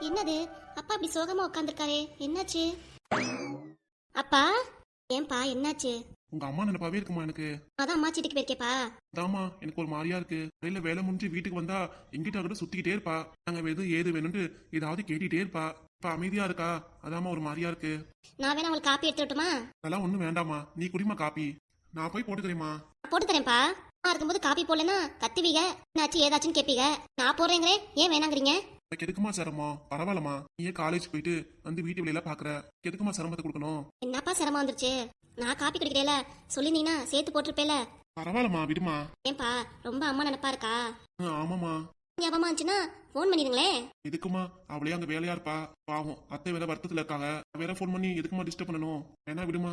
என்னது அப்பா இப்படி சோகமா உட்காந்துருக்காரு? என்னாச்சு அப்பா? ஏன்பா என்னாச்சு? உங்க அம்மா நினைப்பாவே இருக்குமா எனக்கு. அதான் அம்மா சீட்டுக்கு போயிருக்கேப்பா. அதாம்மா எனக்கு ஒரு மாதிரியா இருக்கு. வெளியில வேலை முடிஞ்சு வீட்டுக்கு வந்தா எங்கிட்ட கூட சுத்திக்கிட்டே இருப்பா. நாங்க எதுவும் ஏது வேணும்னு ஏதாவது கேட்டுட்டே இருப்பா. இப்ப அமைதியா இருக்கா. அதாம்மா ஒரு மாதிரியா இருக்கு. நான் வேணா உங்களுக்கு காப்பி எடுத்துட்டுமா? அதெல்லாம் ஒண்ணும் வேண்டாமா, நீ குடிமா காப்பி. நான் போய் போட்டுக்கிறேம்மா. போட்டு தரேன்ப்பா. நான் இருக்கும்போது காப்பி போடலன்னா கத்துவீங்க, என்னாச்சு ஏதாச்சுன்னு கேப்பீங்க. நான் போடுறேங்கிறே, ஏன் வேணாங்கிறீங்க? எனக்கு எதுக்குமா சிரமம்? பரவாயில்லம்மா, நீயே காலேஜ் போயிட்டு வந்து வீட்டு வெளியில பாக்குற, எதுக்குமா சிரமத்தை கொடுக்கணும்? என்னப்பா சிரமம் வந்துருச்சு? நான் காப்பி குடிக்கிறேல, சொல்லிருந்தீங்கன்னா சேர்த்து போட்டிருப்பேல. பரவாயில்லம்மா, விடுமா. ஏன்பா ரொம்ப அம்மா நினைப்பா இருக்கா? ஆமாமா. ஞாபகமா இருந்துச்சுன்னா போன் பண்ணிடுங்களே. எதுக்குமா, அவளே அங்க வேலையா இருப்பா. பாவம், அத்தை வேற வருத்தத்துல இருக்காங்க. வேற போன் பண்ணி எதுக்குமா டிஸ்டர்ப் பண்ணணும்? வேணா விடுமா.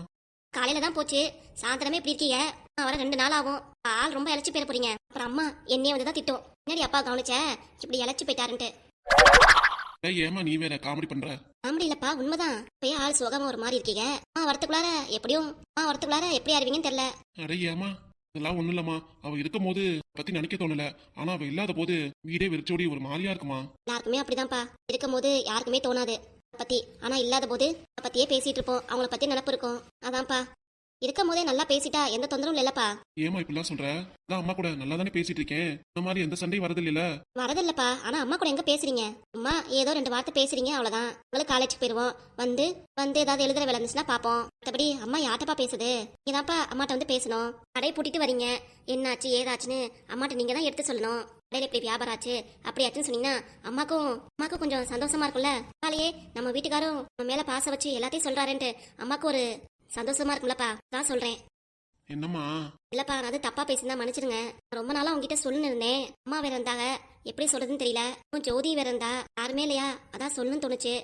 காலையில தான் போச்சு, சாயந்தரமே இப்படி இருக்கீங்க. வர 2 நாள் ஆகும். ஆள் ரொம்ப இழைச்சி போயிட போறீங்க. அப்புறம் அம்மா என்னைய வந்துதான் திட்டும், என்னடி அப்பா கவனிச்ச இப்படி இழைச்சி போயிட்டாருன்ட்டு. ஏமா நீ வேற காமெடி பண்ற? காமெடி இல்லப்பா, உண்மைதான். இப்பயே ஆள் சோகமா ஒரு மாதிரி இருக்கீங்க. வரத்துக்குள்ளார எப்படி அறிவீங்கன்னு தெரியல. அட ஏமா, இதெல்லாம் ஒண்ணும் இல்லம்மா. அவ இருக்கும் போது பத்தி நினைக்க தோணல. ஆனா அவ இல்லாத போது வீடே வெறிச்சோடி ஒரு மாதிரியா இருக்குமா. எல்லாருக்குமே அப்படிதான்ப்பா. இருக்கும் போது யாருக்குமே தோணாது பத்தி, ஆனா இல்லாத போது பத்தியே பேசிட்டு இருப்போம். அவங்கள பத்தி நினப்பு இருக்கும். அதான்ப்பா, இருக்கும் போதே நல்லா பேசிட்டா எந்த தொந்தரவும் இல்லப்பா. ஏமா இப்படிலாம் சொல்ற? நான் அம்மா கூட நல்லா தானே பேசிட்டு இருக்கேன். இந்த மாதிரி எந்த சண்டையும் வரது இல்ல. வரதில்லப்பா, ஆனா அம்மா கூட எங்க பேசுறீங்க? அம்மா ஏதோ 2 வார்த்தை பேசுறீங்க, அவ்வளவுதான். உங்களுக்கு காலேஜுக்கு போயிருவோம், வந்து ஏதாவது எழுதுற வேலை இருந்துச்சுன்னா பாப்போம். மற்றபடி அம்மா யார்ட்டப்பா பேசுது? நீதான்ப்பா அம்மாட்ட வந்து பேசணும். கடை பூட்டிட்டு வரீங்க, என்னாச்சு ஏதாச்சுன்னு அம்மாட்ட நீங்க தான் எடுத்து சொல்லணும். கடையில இப்படி வியாபாரம் ஆச்சு அப்படியாச்சுன்னு சொன்னீங்கன்னா அம்மாக்கும் கொஞ்சம் சந்தோஷமா இருக்கும்ல. காலையே நம்ம வீட்டுக்காரும் நம்ம மேல பாச வச்சு எல்லாத்தையும் சொல்றாருன்ட்டு அம்மாக்கு ஒரு சந்தோஷமா இருக்கும்லப்பா, தான் சொல்றேன். என்னம்மா? இல்லப்பா, நான் அது தப்பா பேசியிருந்தா மன்னிச்சிருங்க. ரொம்ப நாளா உங்ககிட்ட சொல்லணும்னு இருந்தேன். அம்மா வேற இருந்தாங்க, எப்படி சொல்றதுன்னு தெரியல. ஜோதி வேற இருந்தா, யாருமே இல்லையா, அதான் சொல்லணும்னு தோணுச்சு,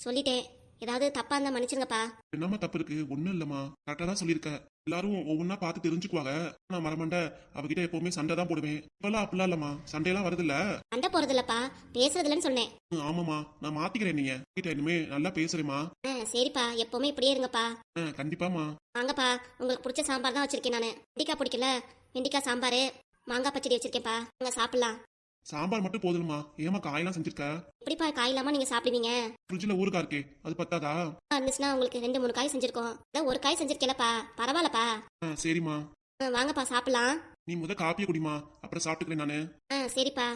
சொல்லிட்டேன். ஏதாவது தப்பா இருந்தா மன்னிச்சிருங்கப்பா. என்னம்மா தப்பு இருக்கு? ஒண்ணும் இல்லம்மா, கரெக்டா தான் சொல்லியிருக்க. எல்லாரும் ஒவ்வொன்னா பார்த்து தெரிஞ்சுக்குவாங்க. நான் மரமண்ட அவகிட்ட எப்பவுமே சண்டை தான் போடுவேன். இப்பெல்லாம் அப்படிலாம் இல்லம்மா, சண்டையெல்லாம் வருது இல்ல. சண்டை போறது இல்லப்பா, பேசுறது இல்லன்னு சொன்னேன். ஆமாமா, நான் மாத்திக்கிறேன். நீங்க கிட்ட இனிமே நல்லா பேசுறேம்மா. சரிப்பா, எப்பவுமே இப்படியே இருங்கப்பா. கண்டிப்பாமா. வாங்கப்பா, உங்களுக்கு பிடிச்ச சாம்பார் தான் வச்சிருக்கேன் நானு. வெண்டிக்காய் பிடிக்கல, வெண்டிக்காய் சாம்பாரு, மாங்காய் பச்சடி வச்சிருக்கேன்ப்பா, நீங்க சாப்பிடலாம். சாம்பார் மட்டும் போதுமா? ஏமா காயெல்லாம் செஞ்சிருக்க? எப்படிப்பா காய் இல்லாம நீங்க சாப்பிடுவீங்க? ஃப்ரிட்ஜ்ல ஊறுகாய் இருக்கே, அது பத்தாதா? இருந்துச்சுன்னா உங்களுக்கு 2-3 காய் செஞ்சிருக்கோம். அதான் ஒரு காய் செஞ்சிருக்கேன்ப்பா, பரவாயில்லப்பா. சரிம்மா. வாங்கப்பா சாப்பிடலாம். நீ முத காப்பியை குடிமா, அப்புறம் சாப்பிட்டுக்கிறேன் நானு. சரிப்பா.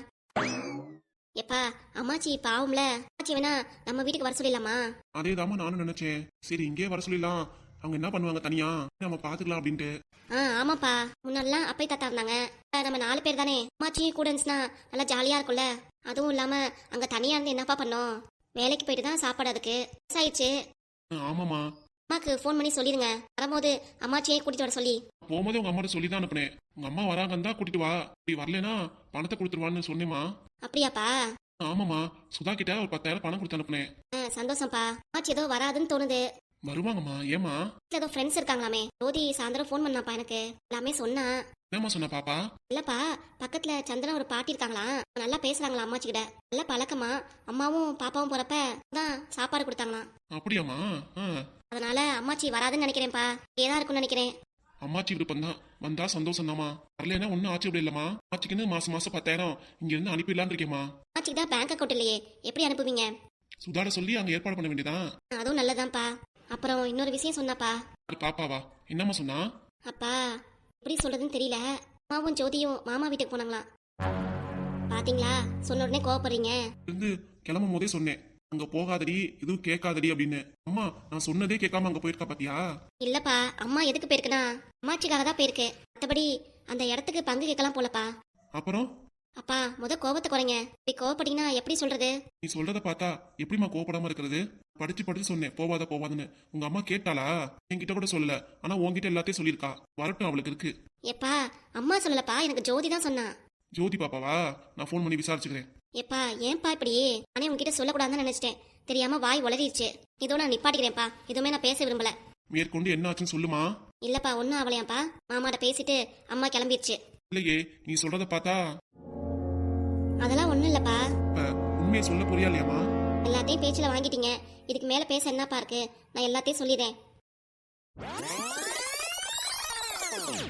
எப்பா, அம்மாச்சி பாவம்ல, அம்மாச்சி வேணா நம்ம வீட்டுக்கு வர சொல்லிடலாமா? அதேதாம்மா நானும் நினைச்சேன். சரி இங்கே வர சொல்லிடலாம். அவங்க என்ன பண்ணுவாங்க தனியா, நம்ம பாத்துக்கலாம் அப்படின்ட்டு. ஆமாப்பா, முன்னாடிலாம் அப்பை தாத்தா இருந்தாங்க. நம்ம 4 பேர் தானே. அம்மாச்சியும் கூட இருந்துச்சுன்னா நல்லா ஜாலியா இருக்கும்ல. அதுவும் இல்லாம அங்க தனியா இருந்து என்னப்பா பண்ணோம்? வேலைக்கு போயிட்டு தான் சாப்பாடு அதுக்கு ஆயிடுச்சு. ஆமாமா. அம்மாக்கு ஃபோன் பண்ணி சொல்லிடுங்க, வரும்போது அம்மாச்சியே கூட்டிட்டு வர சொல்லி. போகும்போது உங்க அம்மாட்ட சொல்லி தான் அனுப்புனேன். உங்க அம்மா வராங்கன்னு கூட்டிட்டு வா, இப்படி வரலனா பணத்தை கொடுத்துருவான்னு சொன்னேமா. அப்படியாப்பா? ஆமாமா, சுதா கிட்ட ஒரு 10,000 பணம் கொடுத்து அனுப்புனேன். சந்தோஷம்ப்பா. அம்மாச்சி ஏதோ வராதுன்னு தோணுது. வருவாங்கம்மா. ஏமா? ஏதோ ஃப்ரெண்ட்ஸ் இருக்காங்களாமே. ஜோதி சாயந்தரம் ஃபோன் பண்ணாப்பா, எனக்கு எல்லாமே சொன்னா. என்னம்மா சொன்ன பாப்பா? இல்லப்பா, பக்கத்துல சந்திரன் ஒரு பாட்டி இருக்காங்களாம், நல்லா பேசுறாங்களா அம்மாச்சி கிட்ட. நல்ல பழக்கமா. அம்மாவும் பாப்பாவும் போறப்ப தான் சாப்பாடு கொடுத்தாங்களாம். அப்படியாமா? அதனால அம்மாச்சி வராதுன்னு நினைக்கிறேன்ப்பா, ஏதா இருக்கும்னு நினைக்கிறேன். அம்மாச்சி விருப்பம் தான், வந்தா சந்தோஷம் தாமா. வரலன்னா ஒன்னும் ஆச்சு அப்படி இல்லம்மா. அம்மாச்சிக்குன்னு மாசம் 10,000 இங்க இருந்து அனுப்பிடலான்னு இருக்கேம்மா. அம்மாச்சிக்கு தான் பேங்க் அக்கௌண்ட் இல்லையே, எப்படி அனுப்புவீங்க? சுதாட சொல்லி அங்க ஏற்பாடு பண்ண வேண்டியதான். அதுவும் நல்லதான்ப்பா. அப்புறம் இன்னொரு விஷயம் சொன்னாப்பா. பாப்பாவா? என்னம்மா சொன்னா? அப்பா, எப்படி சொல்றதுன்னு தெரியல. அம்மாவும் ஜோதியும் மாமா வீட்டுக்கு போனாங்களாம். பாத்தீங்களா, சொன்ன உடனே கோவப்படுறீங்க. இருந்து கிளம்பும் போதே சொன்னேன், அங்க போகாதடி, எதுவும் கேட்காதடி அப்படின்னு. அம்மா நான் சொன்னதே கேட்காம அங்க போயிருக்கா பாத்தியா? இல்லப்பா, அம்மா எதுக்கு போயிருக்குன்னா அம்மாச்சிக்காக தான் போயிருக்கு. மற்றபடி அந்த இடத்துக்கு பங்கு கேட்கலாம் போலப்பா. அப்புறம்? அப்பா, கோவத்தை குறைங்க. இப்படி கோவப்பட்டீங்கன்னா எப்படி சொல்றது? நீ சொல்றத பார்த்தா எப்படிமா கோவப்படாம இருக்கிறது? படிச்சு சொன்னேன் போவாதுன்னு. உங்க அம்மா கேட்டாளா? என்கிட்ட கூட சொல்லல, ஆனா உன்கிட்ட எல்லாத்தையும் சொல்லியிருக்கா. வரட்டும், அவளுக்கு இருக்கு. எப்பா, அம்மா சொல்லலப்பா, எனக்கு ஜோதி தான் சொன்னா. ஜோதி பாப்பாவா? நான் ஃபோன் பண்ணி விசாரிச்சுக்கிறேன். எப்பா, ஏன்பா இப்படி? நானே உங்ககிட்ட சொல்லக்கூடாதுன்னு நினைச்சிட்டேன், தெரியாம வாய் உளறிடுச்சு. இதோ நான் நிப்பாட்டிக்கிறேன்ப்பா, எதுவுமே நான் பேச விரும்பல. மேற்கொண்டு என்ன ஆச்சுன்னு சொல்லுமா. இல்லப்பா, ஒன்னும் ஆவலையாப்பா. மாமாட்ட பேசிட்டு அம்மா கிளம்பிடுச்சு. இல்லையே, நீ சொல்றத பார்த்தா. அதெல்லாம் ஒண்ணும் இல்லப்பா. உண்மையை சொல்ல புரியா இல்லையாமா? எல்லாத்தையும் பேச்சுல வாங்கிட்டீங்க, இதுக்கு மேல பேச என்னப்பா இருக்கு? நான் எல்லாத்தையும் சொல்லிடுறேன்.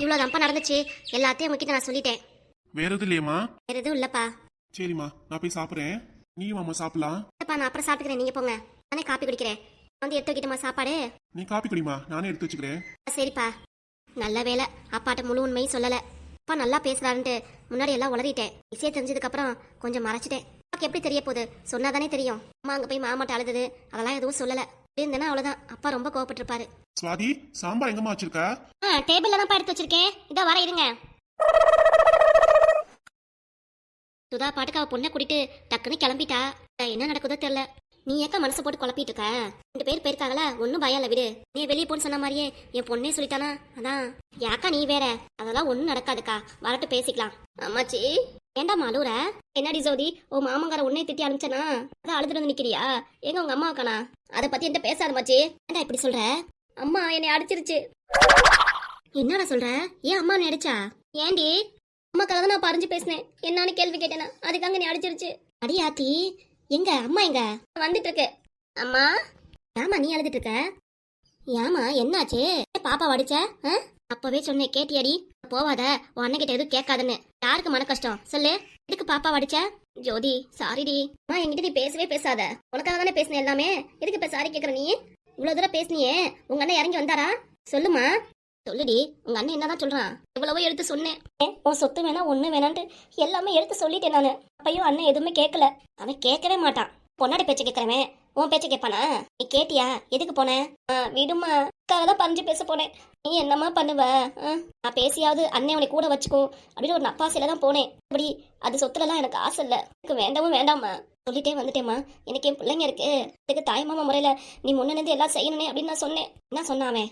இவ்வளவுதான்ப்பா நடந்துச்சு, எல்லாத்தையும் உங்ககிட்ட நான் சொல்லிட்டேன். வேற எதுவும் இல்லையம்மா? வேற எதுவும் இல்லப்பா. சரிம்மா, நான் போய் சாப்பிடுறேன். நீயும் அம்மா சாப்பிடலாம். இல்லப்பா நான் அப்புறம் சாப்பிட்டுக்கிறேன், நீங்க போங்க. நானே காப்பி குடிக்கிறேன். வந்து எடுத்து வைக்கட்டுமா சாப்பாடு? நீ காப்பி குடிமா, நானே எடுத்து வச்சுக்கிறேன். சரிப்பா. நல்ல வேலை அப்பாட்ட முழு உண்மையும் சொல்லல. அப்பா நல்லா பேசுறாருன்ட்டு முன்னாடி எல்லாம் உளறிட்டேன். விஷயம் தெரிஞ்சதுக்கு அப்புறம் கொஞ்சம் மறைச்சிட்டேன். அப்பாக்கு எப்படி தெரிய போகுது? சொன்னாதானே தெரியும். அம்மா அங்க போய் மாமாட்ட அழுது அதெல்லாம் எதுவும் சொல்லல. இருந்தேன்னா அவ்வளவுதான், அப்பா ரொம்ப கோவப்பட்டிருப்பாரு. சுவாதி, சாம்பார் எங்கம்மா வச்சிருக்க? டேபிள்ல தான் எடுத்து வச்சிருக்கேன், இதோ வர இருங்க. சுதா பாட்டுக்கு அவ பொண்ணை கூட்டிட்டு டக்குன்னு கிளம்பிட்டா. என்ன நடக்குதோ தெரியல. நீ ஏக்கா மனசு போட்டு குழப்பிட்டு இருக்க? 2 பேர் போயிருக்காங்களா, ஒன்னும் பயம் இல்ல, விடு. நீ வெளியே போன்னு சொன்ன மாதிரியே என் பொண்ணே சொல்லிட்டானா, அதான். யாக்கா நீ வேற, அதெல்லாம் ஒண்ணும் நடக்காதுக்கா, வரட்டு பேசிக்கலாம். அம்மாச்சி ஏண்டாமா அழுவுற? என்னடி ஜோதி, உன் மாமங்கார உன்னை திட்டி அனுப்பிச்சனா, அதான் அழுதுட்டு வந்து நிக்கிறியா? எங்க உங்க அம்மா இருக்கானா? அதை பத்தி என்கிட்ட பேசாத மாச்சி. ஏண்டா இப்படி சொல்ற? அம்மா என்னை அடிச்சிருச்சு. என்னடா சொல்ற? ஏன் அம்மா நீ அடிச்சா? ஏண்டி? அம்மாக்காக தான் நான் பறிஞ்சு பேசினேன், என்னன்னு கேள்வி கேட்டேனா, அதுக்காக நீ அடிச்சிருச்சு. அடியாத்தி, எங்க அம்மா எங்க? வந்துட்டு இருக்கு. அம்மா ஏமா நீ அழுதுட்டு இருக்க? ஏமா என்னாச்சு? பாப்பா அடிச்ச? அப்பவே சொன்னேன், கேட்டியாடி? போவாத, உன் அண்ணன் கிட்ட எதுவும் கேட்காதுன்னு. யாருக்கு மன கஷ்டம் சொல்லு? எதுக்கு பாப்பா அடிச்ச? ஜோதி சாரிடி. அம்மா என்கிட்ட நீ பேசவே பேசாத, உனக்காக தானே பேசினேன் எல்லாமே. எதுக்கு இப்ப சாரி கேக்குற? நீ இவ்வளவு தூரம் பேசினியே, உங்க அண்ணன் இறங்கி வந்தாரா? சொல்லுமா, சொல்லுடி. உங்க அண்ணன் என்னதான் சொல்றான்? எவ்வளவோ எடுத்து சொன்னேன், உன் சொத்து வேணா ஒண்ணு வேணான்ட்டு எல்லாமே எடுத்து சொல்லிட்டேன் நானு. அப்பையும் அண்ணன் எதுவுமே கேட்கல. அவன் கேட்கவே மாட்டான். பொன்னாடி பேச்ச கேட்கறவன் உன் பேச்ச கேட்பானா? நீ கேட்டியா? எதுக்கு போன? விடுமா, தான் பறிஞ்சு பேச போனேன். நீ என்னம்மா பண்ணுவ? நான் பேசியாவது அண்ணன் உன்னை கூட வச்சுக்கோ அப்படின்னு ஒரு நப்பாசையில தான் போனேன். அப்படி அது சொத்துலலாம் எனக்கு ஆசை இல்ல, எனக்கு வேண்டவும் வேண்டாமா. சொல்லிட்டே வந்துட்டேம்மா, எனக்கு என் பிள்ளைங்க இருக்கு, அதுக்கு தாய்மாமா முறையில நீ முன்னிருந்து எல்லாம் செய்யணுனே அப்படின்னு நான் சொன்னேன். என்ன சொன்னாவே?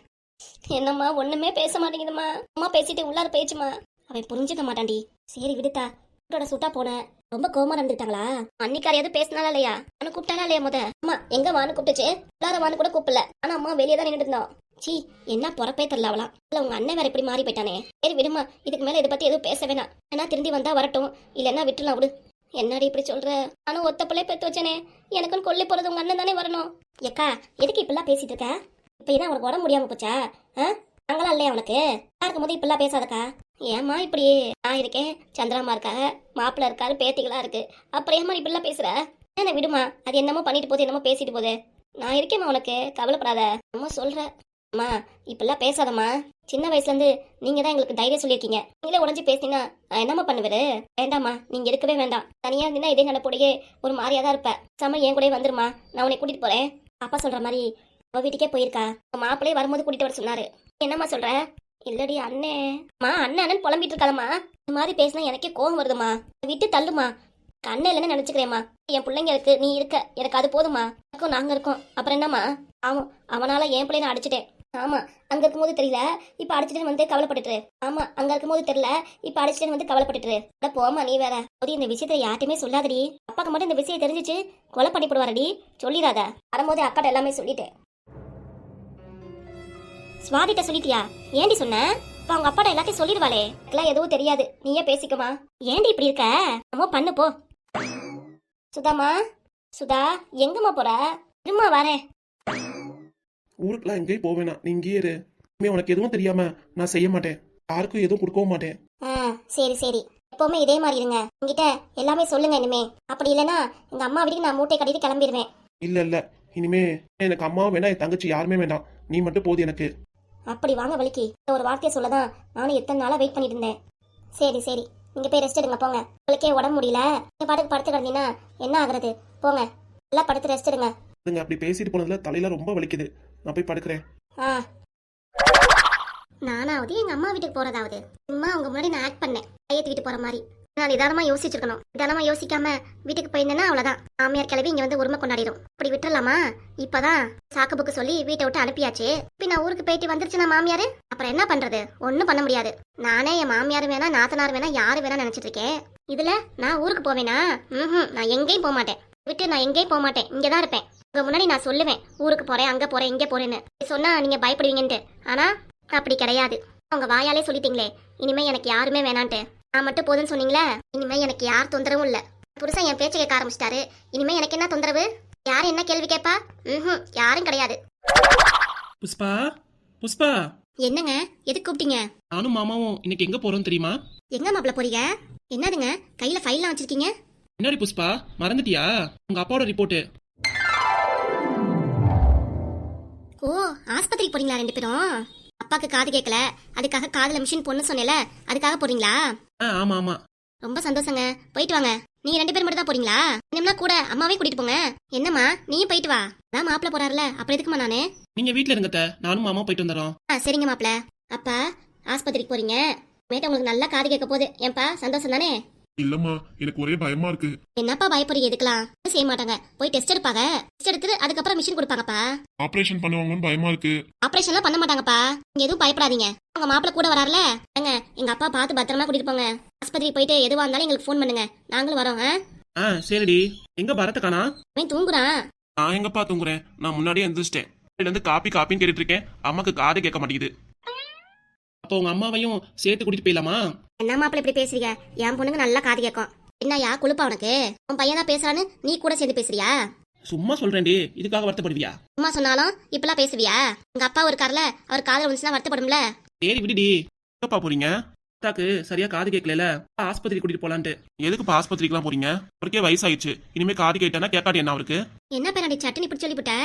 என்னம்மா ஒண்ணுமே பேச மாட்டேங்குதுமா, அம்மா பேசிட்டு உள்ளார பேச்சுமா. அவன் புரிஞ்சுக்க மாட்டான்டி. சரி விடுத்தா. கூட்டோட சுட்டா போனேன், ரொம்ப கோவமா நடந்துட்டாங்களா? அன்னிக்காரையாவது பேசினாலா இல்லையா? அவனை கூப்பிட்டாலா இல்லையா? முத அம்மா எங்க வான்னு கூப்பிட்டுச்சு, உள்ளார வான்னு கூட கூப்பிடல. ஆனா அம்மா வெளியே தான் நின்றுட்டு இருந்தோம். சீ, என்ன பொறப்பே தெரியல அவளாம். இல்ல உங்க அண்ணன் வேற இப்படி மாறி போயிட்டானே. சரி விடுமா, இதுக்கு மேல இதை பத்தி எதுவும் பேச வேணாம். ஏன்னா திரும்பி வந்தா வரட்டும், இல்லன்னா விட்டுலாம் விடு. என்னடி இப்படி சொல்ற? நானும் ஒத்த பிள்ளை பெத்து வச்சனே, எனக்குன்னு கொல்லி போறது உங்க அண்ணன் தானே வரணும். ஏக்கா எதுக்கு இப்பெல்லாம் பேசிட்டு இருக்க? இப்ப இதான் உனக்கு உடம்பு முடியாம போச்சா? நாங்களா இல்லையா உனக்கு? இருக்கும் போது இப்பெல்லாம் பேசாதக்கா. ஏமா இப்படி? நான் இருக்கேன், சந்திராமா இருக்காங்க, மாப்பிள்ள இருக்காரு, பேத்திகளா இருக்கு, அப்புறம் ஏமா இப்படிலாம் பேசுற? என்ன விடுமா, அது என்னமோ பண்ணிட்டு போகுது, என்னமோ பேசிட்டு போகுது. நான் இருக்கேம்மா, உனக்கு கவலைப்படாத. அம்மா சொல்ற. அம்மா இப்பெல்லாம் பேசாதம்மா. சின்ன வயசுல இருந்து நீங்க தான் எங்களுக்கு தைரியம் சொல்லியிருக்கீங்க. நீங்களே உடஞ்சி பேசினா நான் என்னம்மா பண்ணுவேரு? வேண்டாம்மா, நீங்க இருக்கவே வேண்டாம். தனியா இருந்தீங்கன்னா இதே நினைப்போடையே ஒரு மாதிரியா தான் இருப்ப. சம என் கூட வந்துருமா, நான் உன்னை கூட்டிட்டு போறேன். அப்பா சொல்ற மாதிரி அவ வீட்டுக்கே போயிருக்கா. மாப்பிள்ளையே வரும்போது கூட்டிட்டு வர சொன்னாரு. என்னம்மா சொல்ற? இல்லடி அண்ணே. அண்ணன் புலம்பிட்டு இருக்காதம்மா. இந்த மாதிரி பேசினா எனக்கே கோபம் வருதுமா. விட்டு தள்ளுமா. அண்ணன் இல்லைன்னு நினைச்சுக்கிறேம்மா. என் பிள்ளைங்க இருக்கு, நீ இருக்க, எனக்கு அது போதுமா. இருக்கும், நாங்க இருக்கோம், அப்புறம் என்னம்மா? ஆமாம், அவனால என் பிள்ளைய நான் அடிச்சிட்டேன். ஆமா, அங்க இருக்கும்போது தெரியல, இப்ப அடிச்சிட்டு வந்து கவலைப்பட்டுட்டு. ஆமா, அங்க இருக்கும்போது தெரியல, இப்ப அடிச்சிட்டு வந்து கவலைப்பட்டுட்டு. அட போமா நீ வேற. இந்த விஷயத்த யார்ட்டுமே சொல்லாதடி. அப்பாக்கு மட்டும் இந்த விஷயம் தெரிஞ்சிச்சு கொலை பண்ணி போடுவாரடி. சொல்லிடாத. வரும்போது அக்காட்ட எல்லாமே சொல்லிட்டேன். சுவாதிட்ட சொல்லிட்டியா? ஏண்டி சொன்ன? இப்ப அவங்க அப்பாட்ட எல்லாத்தையும் சொல்லிடுவாளே. இதெல்லாம் எதுவும் தெரியாது, நீயே பேசிக்கமா. ஏண்டி இப்படி இருக்க? நம்ம பண்ணு போ. சுதாமா, சுதா எங்கம்மா போற? இருமா வரேன். ஊருக்குலாம் எங்கேயும் போவேனா, நீ இங்கேயே இரு. இனிமே உனக்கு எதுவும் தெரியாம நான் செய்ய மாட்டேன், யாருக்கும் எதுவும் கொடுக்கவும் மாட்டேன். சரி சரி, எப்பவுமே இதே மாதிரி இருங்க. உங்ககிட்ட எல்லாமே சொல்லுங்க இனிமே. அப்படி இல்லைன்னா எங்க அம்மா வீட்டுக்கு நான் மூட்டை கட்டிட்டு கிளம்பிடுவேன். இல்ல இல்ல, இனிமே எனக்கு அம்மாவும் வேணாம், என் தங்கச்சி யாருமே வேண்டாம், நீ மட்டும் போது எனக்கு. அப்படி வாங்க வலிக்கு ஒரு வார்த்தையை சொல்லதான் நானும் எத்தனை நாளா வெயிட் பண்ணிட்டு இருந்தேன். சரி சரி, நீங்க போய் ரெஸ்ட் எடுங்க போங்க. உங்களுக்கே உடம்பு முடியல, நீங்க பாட்டுக்கு படுத்து கிடந்தீங்கன்னா என்ன ஆகுறது? போங்க, எல்லாம் படுத்து ரெஸ்ட் எடுங்க. அப்படி பேசிட்டு போனதுல தலையில ரொம்ப வலிக்குது, நான் போய் படுக்கிறேன். நானாவது எங்க அம்மா வீட்டுக்கு போறதாவது சும்மா அவங்க முன்னாடி நான் ஆக்ட் பண்ணேன், கையெழுத்திட்டு போற மாதிரி. நான் நிதானமா யோசிச்சிருக்கணும். நிதானமா யோசிக்காம வீட்டுக்கு போயிருந்தேன்னா அவ்வளவுதான், மாமியார் கிளவி இங்க வந்து உரிமை கொண்டாடிடும். அப்படி விட்டுறலாமா? இப்பதான் சாக்கு புக்கு சொல்லி வீட்டை விட்டு அனுப்பியாச்சு. இப்ப நான் ஊருக்கு போயிட்டு வந்துருச்சுன்னா மாமியாரு, அப்புறம் என்ன பண்றது? ஒண்ணும் பண்ண முடியாது. நானே என் மாமியார் வேணா, நாத்தனார் வேணா, யாரு வேணா நினைச்சிட்டு இருக்கேன். இதுல நான் ஊருக்கு போவேனா? நான் எங்கேயும் போக மாட்டேன். விட்டு நான் எங்கேயும் போக மாட்டேன், இங்கதான் இருப்பேன். உங்க முன்னாடி நான் சொல்லுவேன், ஊருக்கு போறேன், அங்க போறேன், இங்க போறேன்னு. சொன்னா நீங்க பயப்படுவீங்கன்ட்டு. ஆனா அப்படி கிடையாது. உங்க வாயாலே சொல்லிட்டீங்களே இனிமே எனக்கு யாருமே வேணான்ட்டு. நான் மட்டும் போதுன்னு சொன்னீங்களே, இனிமே எனக்கு யார் தொந்தரவும் இல்ல. புருஷன் என் பேச்ச கேட்க ஆரம்பிச்சிட்டாரு, இனிமே எனக்கு என்ன தொந்தரவு? யாரும் என்ன கேள்வி கேட்பா? யாரும் கிடையாது. புஷ்பா, புஷ்பா. என்னங்க, எதுக்கு கூப்பிட்டீங்க? நானும் மாமாவும் இன்னைக்கு எங்க போறோம் தெரியுமா? எங்க மாப்பிள்ள போறீங்க? என்னதுங்க கையில ஃபைல்லாம் வச்சிருக்கீங்க? என்னடி புஷ்பா, மறந்துட்டியா? உங்க அப்பாவோட ரிப்போர்ட் ஓ ஆஸ்பத்திரிக்கு போறீங்களா ரெண்டு பேரும்? அப்பாக்கு காது கேட்கல, அதுக்காக காதுல மிஷின் பொண்ணு சொன்னேல, அதுக்காக போறீங்களா? ஆமா ஆமா. ரொம்ப சந்தோஷங்க, போயிட்டு வாங்க. நீங்க ரெண்டு பேரும் மட்டும் தான் போறீங்களா? என்னம்னா கூட அம்மாவே கூட்டிட்டு போங்க. என்னம்மா நீயும் போயிட்டு வா. அதான் மாப்பிள்ள போறாருல, அப்புறம் எதுக்குமா நானு? நீங்க வீட்ல இருங்க அத்தை, நானும் மாமா போயிட்டு வந்துடுறோம். சரிங்க மாப்பிள்ள. அப்பா ஆஸ்பத்திரிக்கு போறீங்க, மேட்ட உங்களுக்கு நல்லா காது கேட்க போகுது. ஏன்பா சந்தோஷம் தானே? இல்லம்மா, எனக்கு ஒரே பயமா இருக்கு. என்னப்பா பயப்படுறீங்க? எதுக்கலாம் செய்ய மாட்டாங்க, போய் டெஸ்ட் எடுப்பாங்க. டெஸ்ட் எடுத்துட்டு அதுக்கப்புறம் மிஷின் கொடுப்பாங்கப்பா. ஆபரேஷன் பண்ணுவாங்கன்னு பயமா இருக்கு. ஆபரேஷன்லாம் பண்ண மாட்டாங்கப்பா, நீங்க எதுவும் பயப்படாதீங்க. உங்க மாப்பிள்ள கூட வராருல, ஏங்க எங்க அப்பா பார்த்து பத்திரமா கூட்டிட்டு போங்க. ஆஸ்பத்திரிக்கு போயிட்டு எதுவா இருந்தாலும் எங்களுக்கு ஃபோன் பண்ணுங்க, நாங்களும் வரோம். சரிடி. எங்க பரத்த காணா? அவன் தூங்குறான். நான் எங்கப்பா தூங்குறேன், நான் முன்னாடியே எந்திரிச்சிட்டேன். இருந்து காப்பின்னு கேட்டுட்டு இருக்கேன், அம்மாக்கு காது கேட்க மாட்டேங்குது. அப்போ உங்க அம்மாவையும் சேர்த்து கூட்டிட்டு போயிடலாமா? என்ன மாப்பிள்ள இப்படி பேசுறீங்க? என் பொண்ணுங்க நல்லா காது கேட்கும். என்னய்யா குழுப்பா உனக்கு? உன் பையன் தான் பேசுறான்னு நீ கூட சேர்ந்து பேசுறியா? சும்மா சொல்றேன்டி, இதுக்காக வருத்தப்படுவியா? சும்மா சொன்னாலும் இப்பெல்லாம் பேசுவியா? உங்க அப்பா ஒரு கார்ல அவர் காதல வந்துச்சுன்னா வருத்தப்படும்ல. சரி விடுடி. எங்கப்பா போறீங்க? அத்தாக்கு சரியா காது கேட்கல, ஆஸ்பத்திரி கூட்டிட்டு போலான்ட்டு. எதுக்குப்பா ஆஸ்பத்திரிக்குலாம் போறீங்க? அவருக்கே வயசாயிடுச்சு, இனிமே காது கேட்டானா கேட்காது என்ன அவருக்கு? என்ன பேராண்டி சட்டுன்னு இப்படி சொல்லிவிட்ட?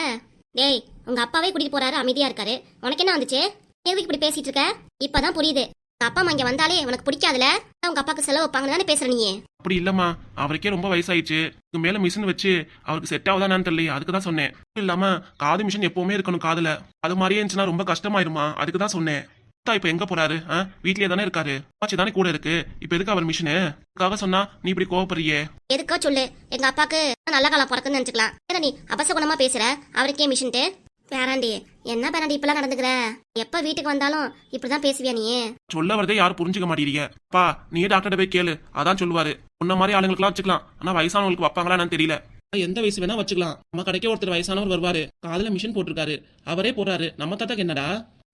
டேய் உங்க அப்பாவே கூட்டிட்டு போறாரு, அமைதியா இருக்காரு, உனக்கு என்ன வந்துச்சு? எதுக்கு இப்படி பேசிட்டு இருக்க? இப்பதான் புரியுது. உங்க அப்பா அம்மா இங்க வந்தாலே உனக்கு பிடிக்காதுல, உங்க அப்பாக்கு செலவு வைப்பாங்கன்னு தானே பேசுற நீ? அப்படி இல்லம்மா, அவருக்கே ரொம்ப வயசாயிடுச்சு, இதுக்கு மேல மிஷின் வச்சு அவருக்கு செட் ஆகுதானு தெரியல, அதுக்கு தான் சொன்னேன். இல்லாம காது மிஷின் எப்பவுமே இருக்கணும் காதுல, அது மாதிரியே இருந்துச்சுன்னா ரொம்ப கஷ்டமாயிருமா, அதுக்கு தான் சொன்னேன். இப்ப எங்க போறாரு? வீட்லயே தானே இருக்காரு, ஆச்சு தானே கூட இருக்கு. இப்ப எதுக்கு அவர் மிஷினு? அதுக்காக சொன்னா நீ இப்படி கோவப்படுறியே? எதுக்கோ சொல்லு, எங்க அப்பாக்கு நல்ல காலம் பிறக்குன்னு நினைச்சுக்கலாம். ஏன்னா நீ அபசகுணமா பேசுற, அவருக்கே மிஷின்ட்டு. பேராண்டி என்ன பேராண்டி இப்பெல்லாம் நடந்துக்கிற? எப்ப வீட்டுக்கு வந்தாலும் இப்படிதான் பேசுவியா நீ? சொல்ல வரதே யாரும் புரிஞ்சுக்க மாட்டேறீங்க. பா நீயே டாக்டர்கிட்ட போய் கேளு, அதான் சொல்லுவாரு. உன்ன மாதிரி ஆளுங்களுக்குலாம் வச்சுக்கலாம், ஆனா வயசானவங்களுக்கு வைப்பாங்களா என்னன்னு தெரியல. எந்த வயசு வேணா வச்சுக்கலாம். நம்ம கடைக்கே ஒருத்தர் வயசானவர் வருவாரு, காதுல மிஷின் போட்டிருக்காரு, அவரே போறாரு. நம்ம தாத்தாக்கு என்னடா,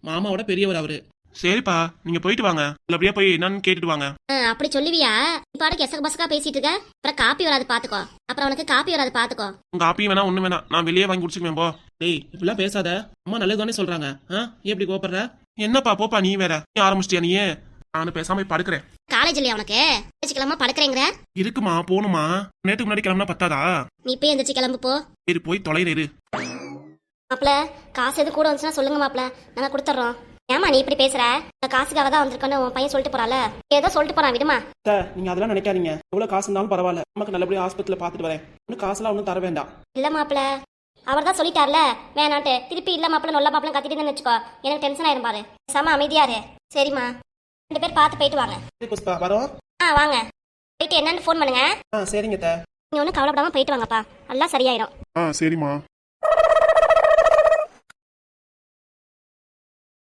மாமாவோட பெரியவர் அவரு. சரிப்பா நீங்க போயிட்டு வாங்க, அப்படியே போய் என்னன்னு கேட்டுட்டு வாங்க. அப்படி சொல்லுவியா? இப்பாடு கெசக பசகா பேசிட்டு இருக்க, அப்புறம் காப்பி வராது பாத்துக்கோ. அப்புறம் உனக்கு காப்பி வராது பாத்துக்கோ. உங்க காப்பி வேணா ஒண்ணு வேணா, நான் வெளியே வாங்கி குடிச்சுக்குவேன் போ. டேய் இப்படிலாம் பேசாத, அம்மா நல்லதுதானே சொல்றாங்க. ஏன் இப்படி கோபப்படுற? என்னப்பா போப்பா, நீ வேற நீ ஆரம்பிச்சிட்டியா? நீ நானும் பேசாம படுக்கிறேன். காலேஜ் இல்லையா உனக்கு? கிளம்ப படுக்கிறேங்கிற? இருக்குமா, போகணுமா? நேத்துக்கு முன்னாடி கிளம்புனா பத்தாதா? நீ போய் எந்திரிச்சு கிளம்பு போ. சரி போய் தொலையிரு. மாப்பிள காசு எது கூட வந்துச்சுன்னா சொல்லுங்க மாப்பிள, நாங்க கொடுத்துட்றோம். ஏமா நீ இப்படி பேசுற? காசுக்காக தான் வந்திருக்கோன்னு உன் பையன் சொல்லிட்டு போறால, ஏதோ சொல்லிட்டு போறான், விடுமா. நீங்க அதெல்லாம் நினைக்காதீங்க, எவ்வளவு காசு இருந்தாலும் பரவாயில்ல, நமக்கு நல்லபடியா ஆஸ்பத்திரியில பாத்துட்டு வரேன். ஒன்னும் காசுலாம் ஒன்னும் தர வேண்டாம். இல்ல மாப்பிள, அவர் தான் சொல்லிட்டார்ல வேணான்ட்டு, திருப்பி இல்ல மாப்பிள நொல்ல மாப்பிள கத்திட்டு வச்சுக்கோ, எனக்கு டென்ஷன் ஆயிரும் பாரு. சம அமைதியாரு. சரிம்மா, ரெண்டு பேர் பார்த்து போயிட்டு வாங்க. புஷ்பா வரோம். வாங்க, போயிட்டு என்னன்னு ஃபோன் பண்ணுங்க. சரிங்க. நீ ஒன்றும் கவலைப்படாம போயிட்டு வாங்கப்பா, எல்லாம் சரியாயிரும். சரிம்மா.